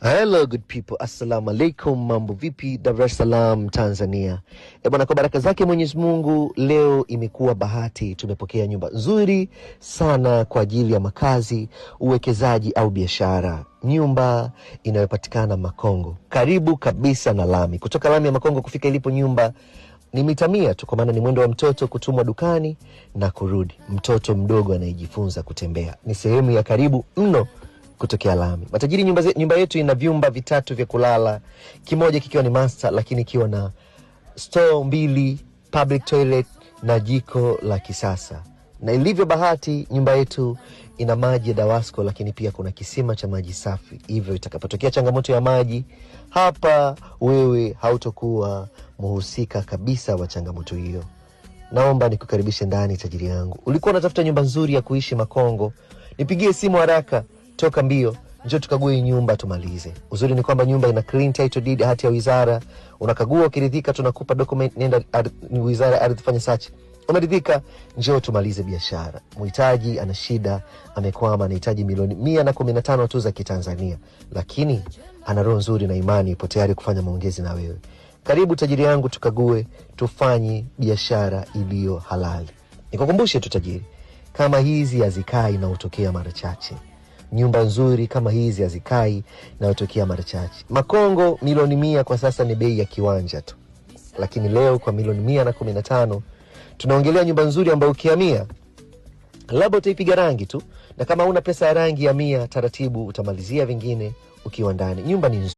Hello good people, assalamu alaikum, mambo vipi Dar es Salaam Tanzania. Bwana, kwa baraka zake Mwenyezi Mungu leo imekuwa bahati, tumepokea nyumba nzuri sana kwa ajili ya makazi, uwekezaji au biashara. Nyumba inayopatikana Makongo, karibu kabisa na lami. Kutoka lami ya Makongo kufika ilipo nyumba ni mita 100 tu, kwa maana ni mwendo wa mtoto kutumwa dukani na kurudi. Mtoto mdogo anayejifunza kutembea. Ni sehemu ya karibu mno kutokea lami. Matajiri, nyumba yetu ina vyumba vitatu vya kulala, kimoja kikiwa ni master lakini kiwa na store 2, public toilet na jiko la kisasa. Na ilivyo bahati, nyumba yetu ina maji ya Dawasco lakini pia kuna kisima cha maji safi. Hivyo itakapotokea changamoto ya maji, hapa wewe hautokuwa muhusika kabisa wa changamoto hiyo. Naomba nikukaribishe ndani tajiri yangu. Ulikuwa unatafuta nyumba nzuri ya kuishi Makongo? Nipigie simu haraka, toka mbio, njoo tukague nyumba tumalize. Uzuri ni kwamba nyumba ina clean title deed, hati ya wizara. Unakagua, ukiridhika tunakupa document, nenda wizara ardhi, fanya search. Umeridhika, njoo tumalize biashara. Mhitaji ana shida, amekwama, anahitaji milioni 115 tu za Kitanzania, lakini ana roho nzuri na imani, ipo tayari kufanya maongezi na wewe. Karibu tajiri yangu, tukague, tufanye biashara iliyo halali. Nikukumbushe tu tajiri, kama hizi hazikai na utokea mara chache. Nyumba nzuri kama hizi hazikai na utokea mara chache. Makongo milioni 100 kwa sasa ni bei ya kiwanja tu. Lakini leo kwa milioni 115 tunaongelea nyumba nzuri ambayo ukihamia labda utaipiga rangi tu, na kama una pesa ya rangi ya 100 taratibu utamalizia vingine ukiwa ndani. Nyumba ni nzuri.